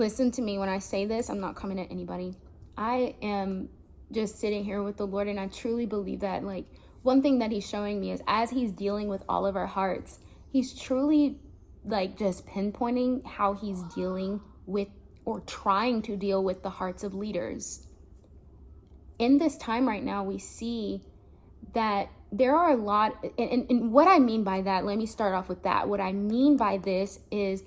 Listen to me when I say this. I'm not coming at anybody. I am just sitting here with the Lord, and I truly believe that, like, one thing that he's showing me is as he's dealing with all of our hearts, he's truly like just pinpointing how he's dealing with or trying to deal with the hearts of leaders. In this time right now, we see that there are a lot, and what I mean by that, let me start off with that. What I mean by this is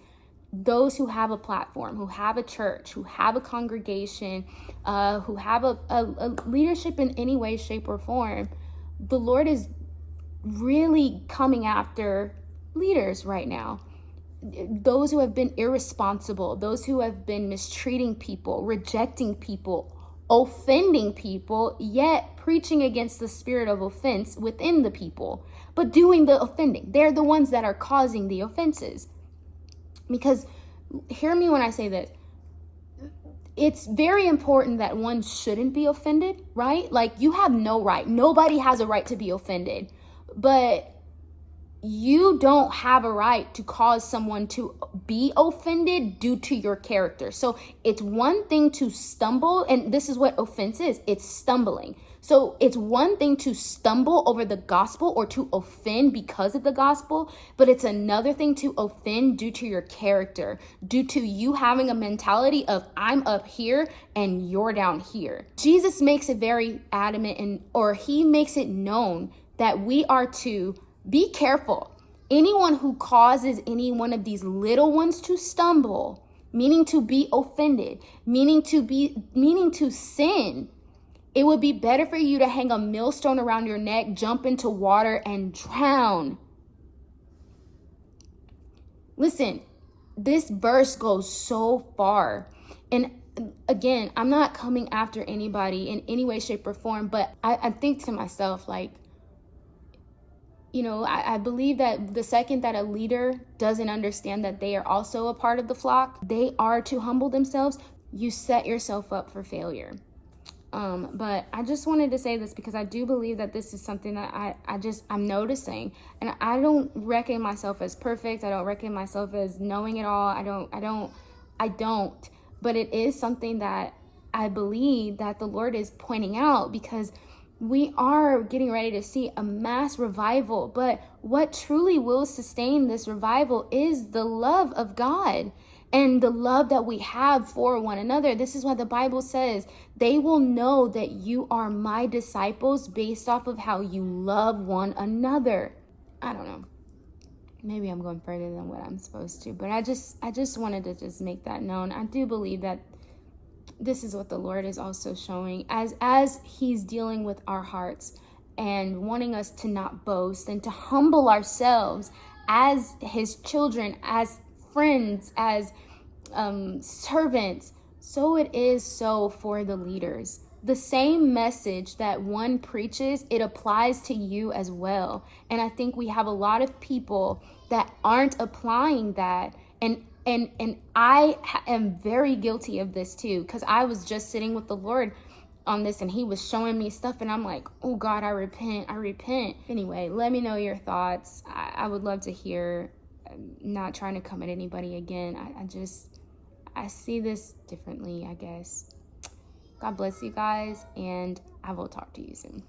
those who have a platform, who have a church, who have a congregation, who have a leadership in any way, shape, or form, the Lord is really coming after leaders right now. Those who have been irresponsible, those who have been mistreating people, rejecting people, offending people, yet preaching against the spirit of offense within the people, but doing the offending. They're the ones that are causing the offenses. Because, hear me when I say this, it's very important that one shouldn't be offended, right? Like, you have no right. Nobody has a right to be offended. But you don't have a right to cause someone to be offended due to your character. So it's one thing to stumble, and this is what offense is. It's stumbling. So it's one thing to stumble over the gospel or to offend because of the gospel, but it's another thing to offend due to your character, due to you having a mentality of I'm up here and you're down here. Jesus makes it very adamant, or he makes it known that we are to be careful. Anyone who causes any one of these little ones to stumble, meaning to be offended, meaning to sin, it would be better for you to hang a millstone around your neck, jump into water, and drown. Listen, this verse goes so far. And again, I'm not coming after anybody in any way, shape, or form, but I think to myself, like, I believe that the second that a leader doesn't understand that they are also a part of the flock, they are to humble themselves, you set yourself up for failure. But I just wanted to say this because I do believe that this is something that I'm noticing, and I don't reckon myself as perfect. I don't reckon myself as knowing it all. I don't, but it is something that I believe that the Lord is pointing out, because we are getting ready to see a mass revival, but what truly will sustain this revival is the love of God and the love that we have for one another. This is what the Bible says. They will know that you are my disciples based off of how you love one another. I don't know. Maybe I'm going further than what I'm supposed to, but I just wanted to just make that known. I do believe that this is what the Lord is also showing as he's dealing with our hearts and wanting us to not boast and to humble ourselves as his children, as friends, as servants. So it is so for the leaders. The same message that one preaches, it applies to you as well. And I think we have a lot of people that aren't applying that. And I am very guilty of this too, because I was just sitting with the Lord on this and he was showing me stuff and I'm like, oh God, I repent. Anyway, let me know your thoughts. I would love to hear. I'm not trying to come at anybody again. I see this differently, I guess. God bless you guys, and I will talk to you soon.